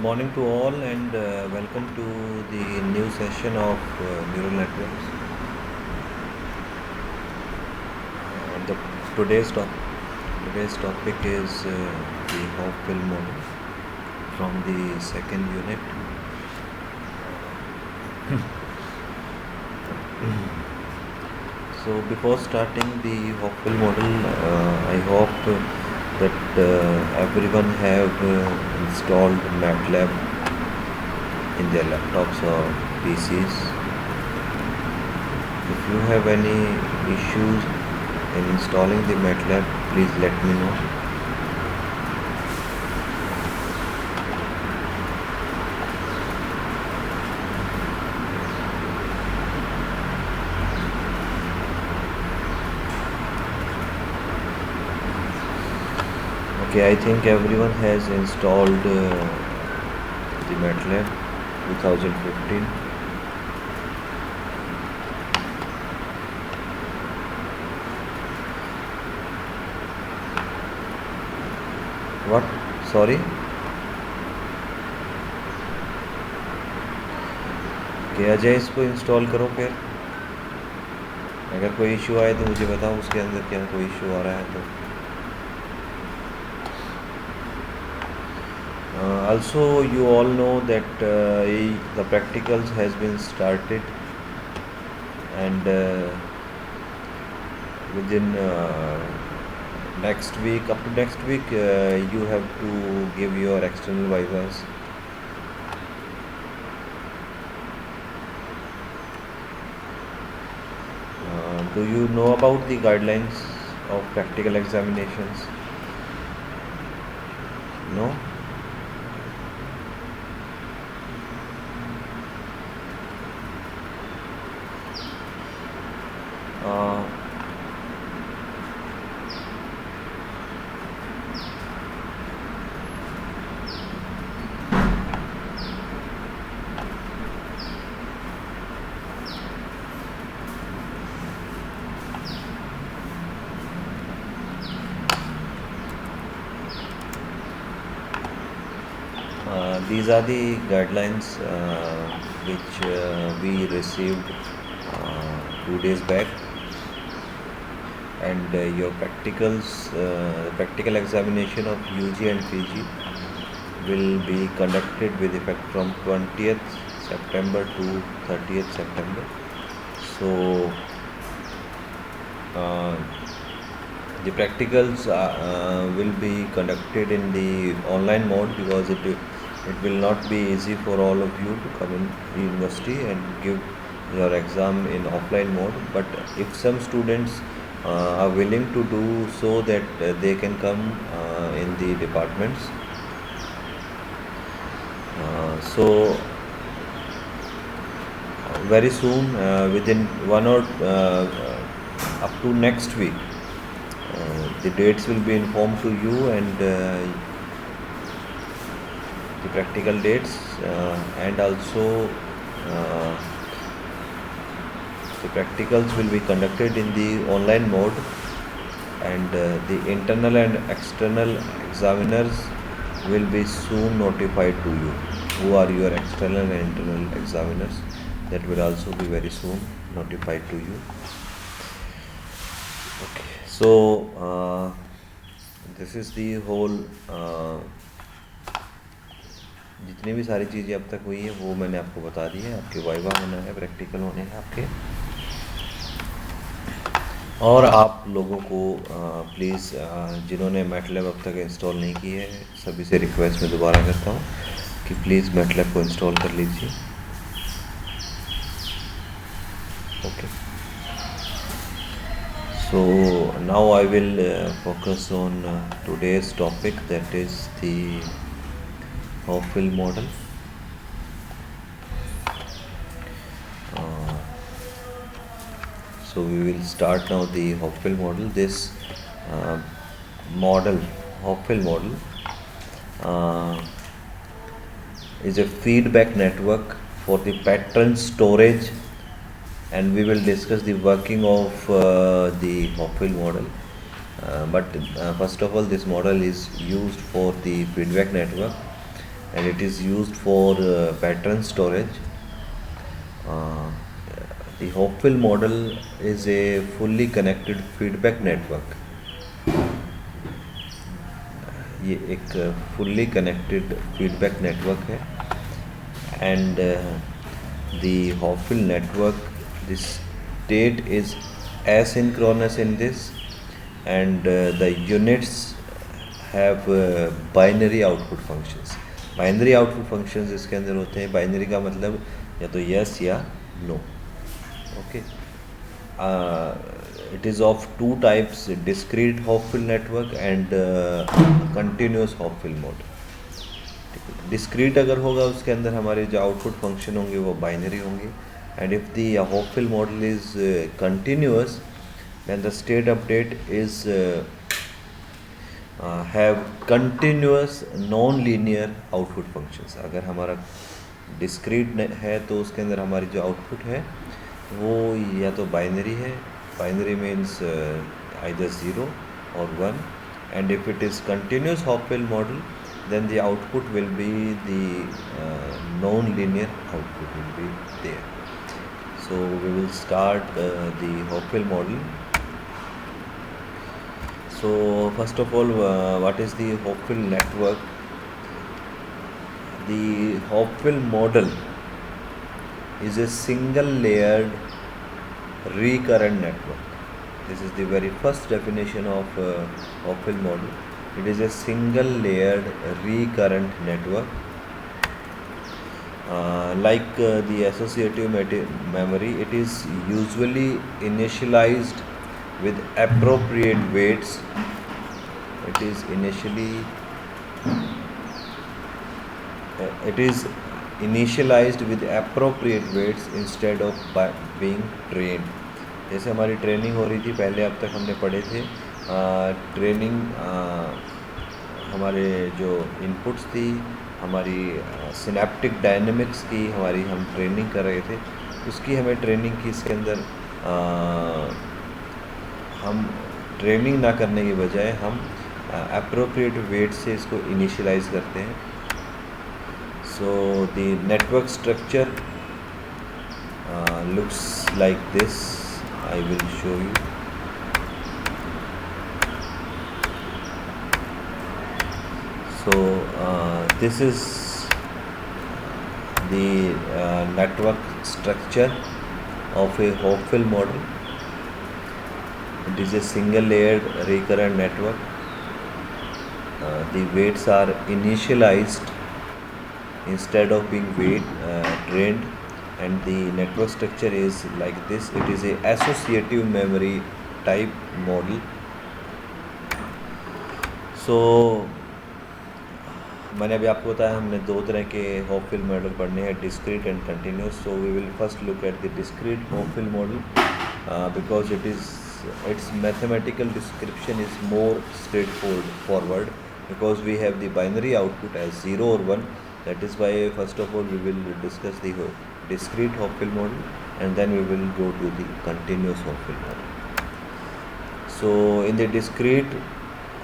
Morning to all, and welcome to the new session of neural networks. The today's top, today's topic is the Hopfield model from the second unit. So before starting the Hopfield model, I hope that everyone have installed MATLAB in their laptops or PCs. If you have any issues in installing the MATLAB, please let me know. Okay, I think everyone has installed the MATLAB 2015. What? Sorry? Okay, Ajay इसको install करो फिर। अगर कोई issue आए तो मुझे बताओ, उसके अंदर क्या कोई इशू आ रहा है तो। Also, you all know that the practicals has been started, and within next week, up to next week, you have to give your external vivas. Do you know about the guidelines of practical examinations? No? Uh, these are the guidelines which we received 2 days back, and your practical examination of UG and PG will be conducted with effect from 20th September to 30th September. So the practicals will be conducted in the online mode, because it will not be easy for all of you to come in the university and give your exam in offline mode. But if some students are willing to do so, that they can come in the departments. So very soon, within one or up to next week, the dates will be informed to you, and the practical dates, and also the practicals will be conducted in the online mode, and the internal and external examiners will be soon notified to you. Who are your external and internal examiners? That will also be very soon notified to you. Okay, so this is the whole जितनी भी सारी चीज़ें अब तक हुई है वो मैंने आपको बता दी है। आपके वाइवा होना है, प्रैक्टिकल होने हैं आपके, और आप लोगों को प्लीज़ जिन्होंने मैटलैब अब तक इंस्टॉल नहीं की है, सभी से रिक्वेस्ट मैं दोबारा करता हूँ कि प्लीज़ मैटलैब को इंस्टॉल कर लीजिए। Okay, so now I will focus on today's topic, that is the Hopfield model. So we will start now the Hopfield model. This Hopfield model, is a feedback network for the pattern storage, and we will discuss the working of the Hopfield model. But first of all, this model is used for the feedback network, and it is used for pattern storage. Uh, the Hopewell model is a fully connected feedback network. ये एक fully connected feedback network है, and the Hopewell network, the state is asynchronous in this, and the units have binary output functions. Binary output functions इसके अंदर होते हैं. Binary का मतलब या तो yes या no. Okay. It is of two types: discrete Hopewell network and continuous Hopewell mode. Discrete अगर होगा उसके अंदर हमारे जो आउटपुट फंक्शन होंगे वो बाइनरी होंगे, and if the Hopewell model is continuous then the state update is have continuous non linear output functions. अगर हमारा डिस्क्रीट है तो उसके अंदर हमारी जो आउटपुट है वो या तो बाइनरी है. बाइनरी मीन्स आइदर 0 और 1, and if it is continuous Hopewell model then the output will be the non-linear output will be there. So we will start the Hopewell model. So first of all, what is the Hopewell network? The Hopewell model is a single layered recurrent network. This is the very first definition of Hopewell model. It is a single layered recurrent network. Like the associative memory, it is usually initialized with appropriate weights. It is initialized with appropriate weights instead of being trained. जैसे हमारी training हो रही थी पहले, अब तक हमने पढ़े थे ट्रेनिंग, हमारे जो इनपुट्स थी, हमारी सिनेप्टिक डायनेमिक्स की हमारी हम ट्रेनिंग कर रहे थे, उसकी हमें ट्रेनिंग की इसके अंदर हम ट्रेनिंग ना करने की बजाय हम अप्रोप्रिएट वेट से इसको इनिशियलाइज करते हैं. So the network structure looks like this. I will show you. So this is the network structure of a Hopewell model. It is a single layered recurrent network. The weights are initialized instead of being trained, and the network structure is like this. It is a associative memory type model. So मैंने अभी आपको बताया हमने दो तरह के Hopewell model पढ़ने हैं, discrete and continuous. So we will first look at the discrete Hopewell model because its mathematical description is more straightforward because we have the binary output as 0 or 1. That is why first of all we will discuss the discrete Hopewell model, and then we will go to the continuous Hopewell model. So in the discrete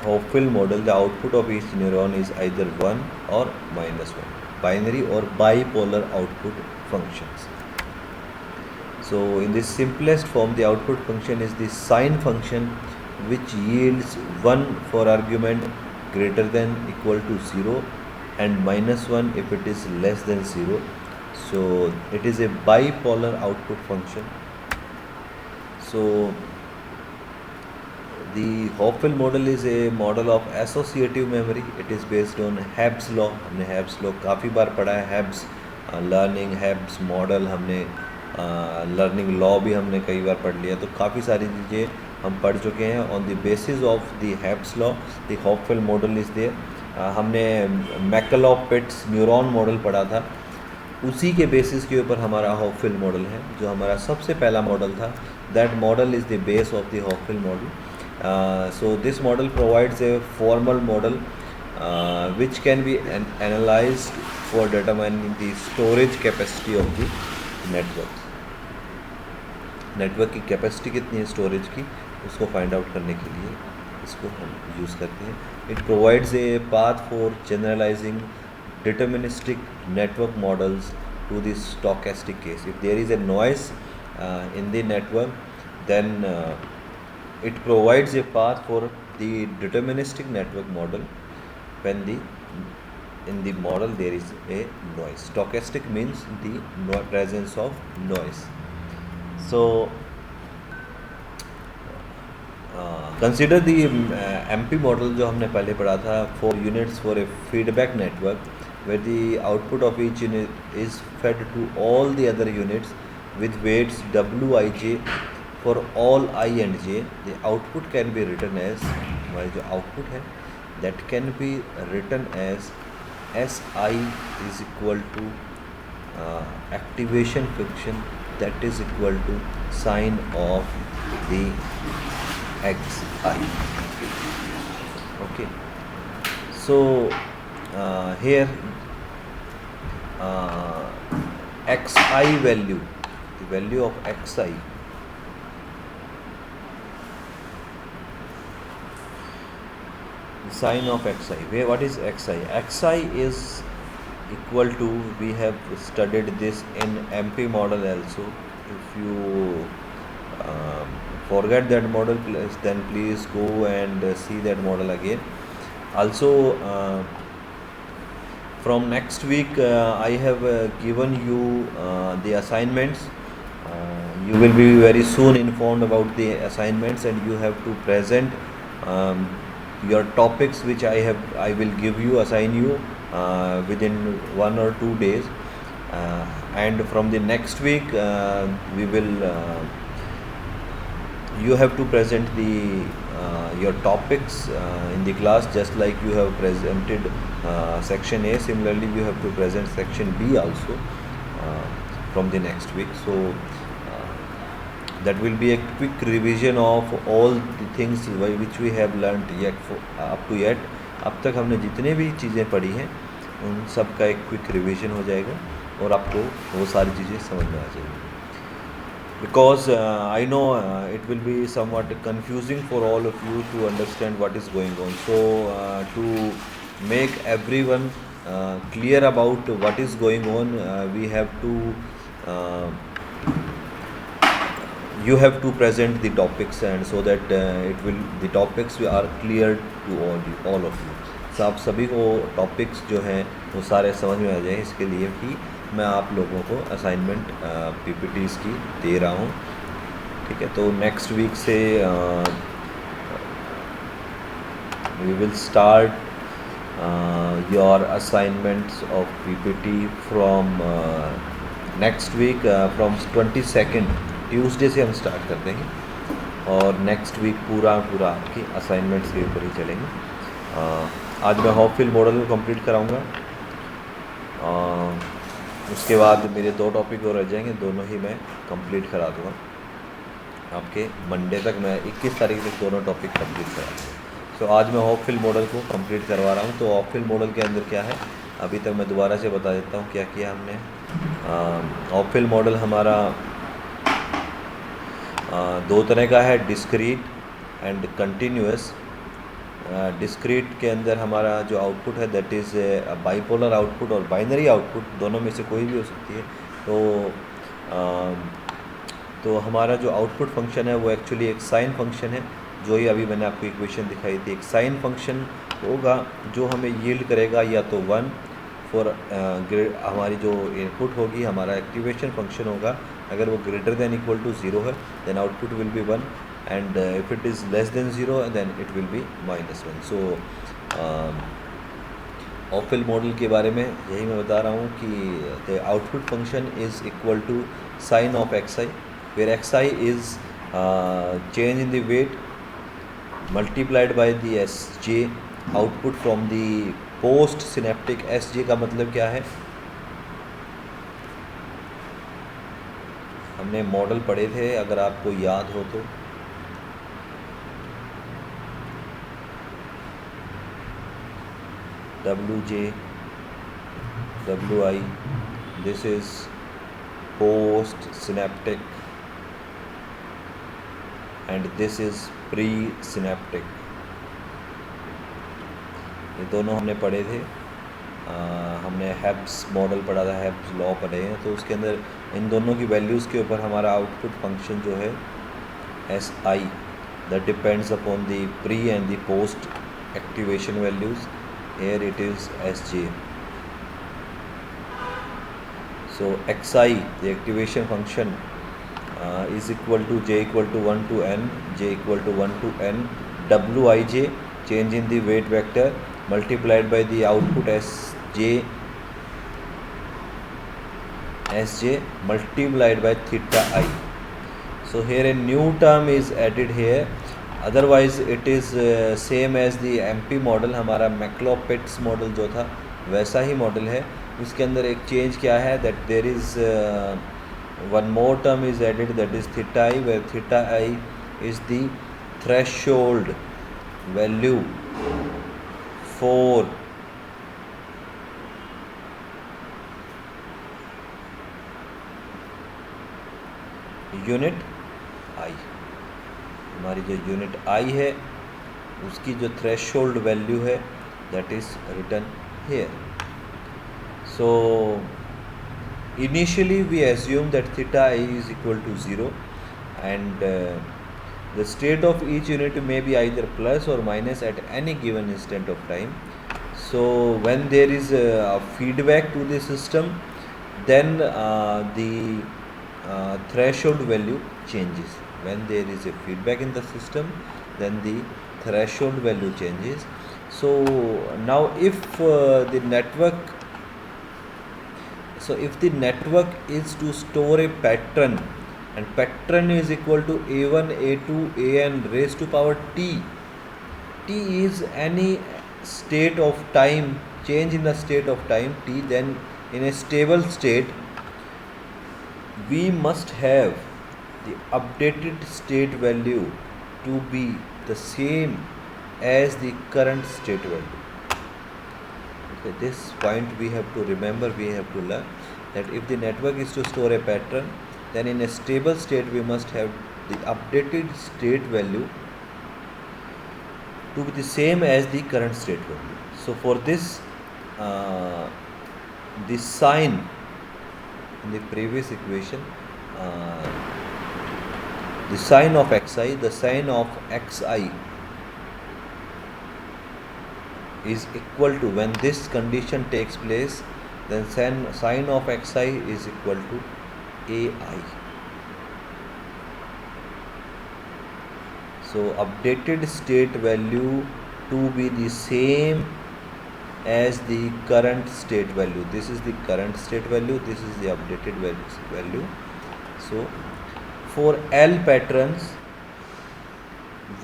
Hopewell model, the output of each neuron is either 1 or -1, binary or bipolar output functions. So in the simplest form, the output function is the sine function which yields 1 for argument greater than equal to 0 and -1 if it is less than 0. So it is a bipolar output function. So the Hopewell model is a model of associative memory. It is based on Hebb's law. हमने Hebb's law काफ़ी बार पढ़ा है. Hebb's learning, Hebb's model हमने learning law भी हमने कई बार पढ़ लिया. तो काफ़ी सारी चीज़ें हम पढ़ चुके हैं. On the basis of the Hebb's law the Hopewell model is there. हमने मैकलॉपिट्स न्यूरॉन मॉडल पढ़ा था. उसी के बेसिस के ऊपर हमारा Hopewell मॉडल है, जो हमारा सबसे पहला मॉडल था. That model is the base of the Hopewell model. So this model provides a formal model which can be analyzed for determining the storage capacity of the network. Network की capacity कितनी है storage की, उसको find out करने के लिए इसको हम यूज़ करते हैं. It provides a path for generalizing deterministic network models to the stochastic case. If there is a noise in the network, then it provides a path for the deterministic network model when in the model there is a noise. Stochastic means the presence of noise. So consider the MP model जो हमने पहले पढ़ा था, 4 units for a feedback network where the output of each unit is fed to all the other units with weights wij for all I and j. The output can be written as, हमारी जो output है that can be written as Si is equal to activation function that is equal to sine of the xi. Okay, so here xi value, the value of xi, the sign of xi. What is xi? Xi is equal to, we have studied this in MP model also. If you forget that model, then please go and see that model again. Also from next week I have given you the assignments. You will be very soon informed about the assignments, and you have to present your topics which I will give you, assign you within 1 or 2 days, and from the next week we will you have to present the your topics in the class, just like you have presented section A. Similarly, you have to present section B also from the next week. So that will be a quick revision of all the things which we have learnt up to yet. अब तक हमने जितने भी चीज़ें पढ़ी हैं उन सब का एक क्विक रिवीजन हो जाएगा और आपको वो सारी चीज़ें समझ में आ जाएगी. Because I know it will be somewhat confusing for all of you to understand what is going on. So to make everyone clear about what is going on, we have to you have to present the topics, and so that the topics are clear to all of you. So आप सभी को topics जो हैं वो सारे समझ में आ जाए, इसके लिए भी मैं आप लोगों को असाइनमेंट PPTs की दे रहा हूँ. ठीक है, तो नेक्स्ट वीक से we will start your assignments of PPT from next week, from 22nd Tuesday से हम स्टार्ट करते हैं, और नेक्स्ट वीक पूरा आपकी असाइनमेंट्स के ऊपर ही चलेंगे. आज मैं हॉपफिल मॉडल को कंप्लीट कराऊंगा. उसके बाद मेरे 2 टॉपिक और रह जाएंगे, दोनों ही मैं कंप्लीट करा दूँगा आपके मंडे तक. मैं 21 तारीख तक दोनों टॉपिक कंप्लीट करा दूँगा. तो आज मैं हॉपफिल मॉडल को कंप्लीट करवा रहा हूँ. तो हॉपफिल मॉडल के अंदर क्या है, अभी तक मैं दोबारा से बता देता हूँ क्या किया हमने. हॉपफिल मॉडल हमारा 2 तरह का है, डिस्क्रीट एंड कंटिन्यूअस. डिस्क्रीट के अंदर हमारा जो आउटपुट है दैट इज़ बाइपोलर आउटपुट और बाइनरी आउटपुट, दोनों में से कोई भी हो सकती है. तो हमारा जो आउटपुट फंक्शन है वो एक्चुअली एक साइन फंक्शन है, जो ही अभी मैंने आपको इक्वेशन दिखाई थी. एक साइन फंक्शन होगा जो हमें यील्ड करेगा या तो 1 फॉर हमारी जो इनपुट होगी, हमारा एक्टिवेशन फंक्शन होगा. अगर वो ग्रेटर देन इक्वल टू 0 है then output will be 1, and if it is less than 0 then it will be -1. So हॉपफिल model के बारे में यही मैं बता रहा हूँ कि the output function is equal to sine of xi, where xi is change in the weight multiplied by the sj output from the post synaptic. sj का मतलब क्या है, हमने मॉडल पढ़े थे, अगर आपको याद हो तो. WJ, WI, this is post synaptic and this is pre synaptic. ये दोनों हमने पढ़े थे हमने हेब्स मॉडल पढ़ा था, हेब्स लॉ पढ़े हैं, तो उसके अंदर इन दोनों की वैल्यूज़ के ऊपर हमारा आउटपुट फंक्शन जो है S I that depends upon the pre and the post activation values. Here it is Sj. So xi, the activation function, is equal to j equal to 1 to n, j equal to 1 to n, wij, change in the weight vector, multiplied by the output sj multiplied by theta I. So here a new term is added here. Otherwise it is same as the MP model. हमारा McCulloch Pitts model जो था वैसा ही model है. उसके अंदर एक change क्या है, that there is one more term is added, that is theta I, where theta I is the threshold value for unit I. हमारी जो यूनिट आई है उसकी जो थ्रेशोल्ड वैल्यू है that is written here. So initially we assume that theta I is equal to 0 and the state of each unit may be either plus or minus at any given instant of time. So when there is feedback to the system then the threshold value changes. When there is a feedback in the system, then the threshold value changes. So now if the network is to store a pattern, and pattern is equal to a1 a2 an raised to power t. T is any state of time, change in the state of time t. Then in a stable state we must have the updated state value to be the same as the current state value. Okay, this point we have to remember, we have to learn that if the network is to store a pattern, then in a stable state we must have the updated state value to be the same as the current state value. So for this the sign in the previous equation, the sign of xi, the sign of xi is equal to, when this condition takes place, then sign of xi is equal to ai. So updated state value to be the same as the current state value. This is the current state value, this is the updated value. So for L patterns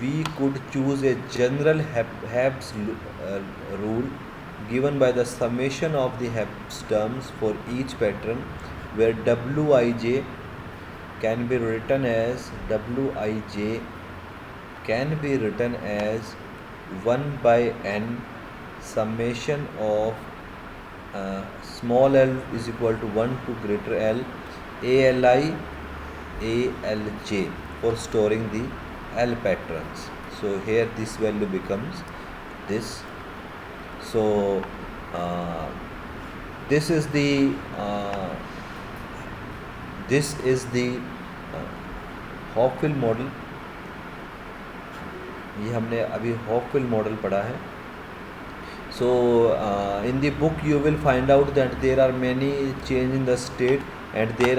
we could choose a general Heb's rule given by the summation of the Heb's terms for each pattern, where wij can be written as 1 by n summation of small l is equal to 1 to greater L ali alj for storing the L patterns. So here this value becomes this. So this is the Hopfield model. ये हमने अभी हॉपफिल्ड model पढ़ा है. So in the book you will find out that there are many change in the state, and there is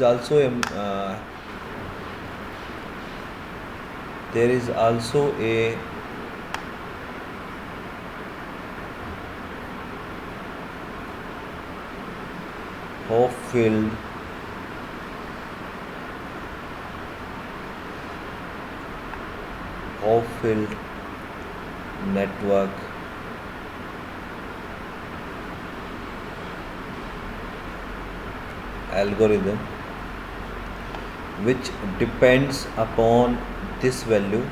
also a Hopfield network algorithm which depends upon this value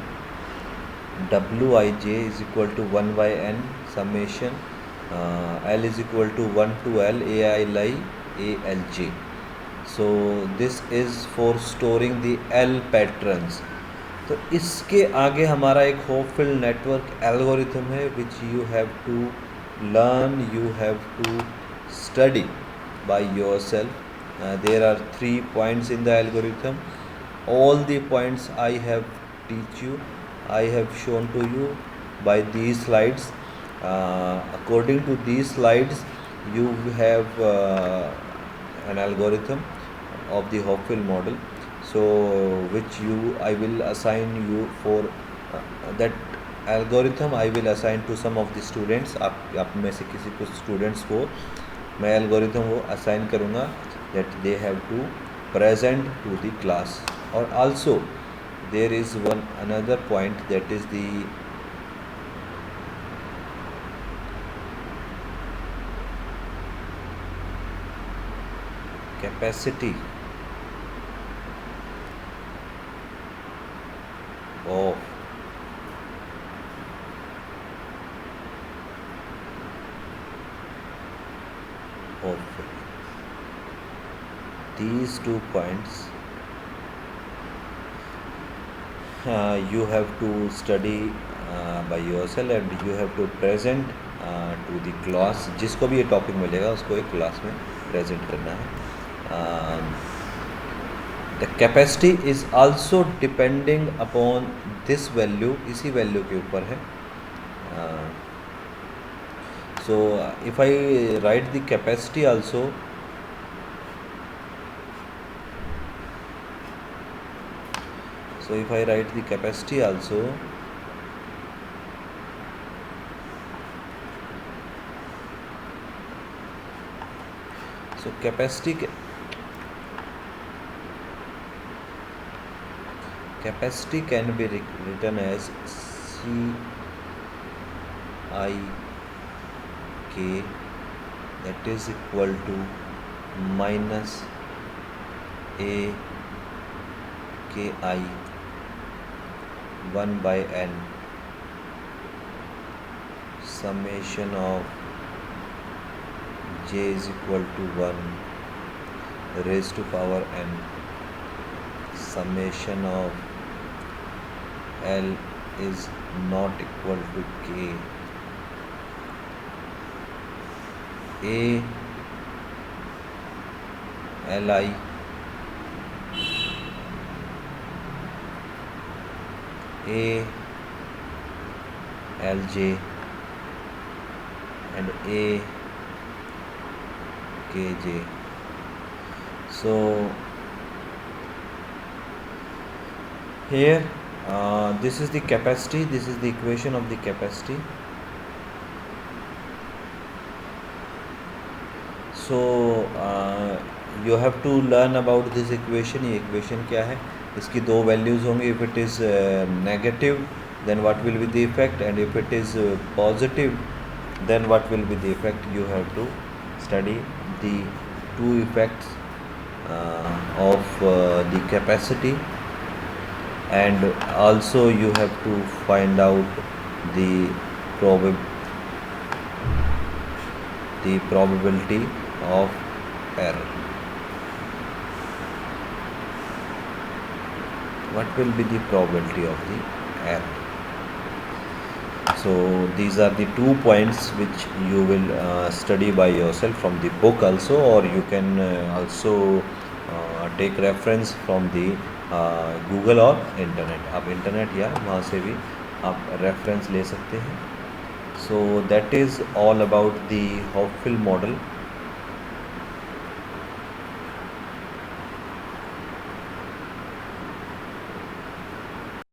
wij is equal to 1 by n summation L is equal to 1 to L ai alj. So this is for storing the L patterns. तो इसके आगे हमारा एक होपफिल्ड network algorithm है which you have to learn, you have to study by yourself. There are 3 points in the algorithm. All the points I have teach you, I have shown to you by these slides. According to these slides, you have an algorithm of the Hopfield model. So which you I will assign you for that algorithm I will assign to some of the students. आप में से किसी कुछ students को मैं algorithm वो assign करूँगा that they have to present to the class. और also there is one another point that is the capacity of these 2 points. You have to study by yourself and you have to present to the class. जिसको भी ये topic मिलेगा उसको एक class में present करना है. The capacity is also depending upon this value, इसी वैल्यू के ऊपर है. So if I right the capacity also, so if I write the capacity also, so capacity can be written as CIK, that is equal to minus AKI 1 by n summation of j is equal to 1 raised to power n summation of L is not equal to k A Li A Lj and A Kj. So here this is the capacity, this is the equation of the capacity. So you have to learn about this equation. ये equation क्या है, इसकी दो values होंगी. If it is negative then what will be the effect, and if it is positive then what will be the effect. You have to study the two effects of the capacity, and also you have to find out the probability of error. What will be the probability of the error? So these are the 2 points which you will study by yourself from the book also, or you can also take reference from the Google और internet. आप internet या वहाँ से भी आप reference ले सकते हैं. So that is all about the Hopfield model.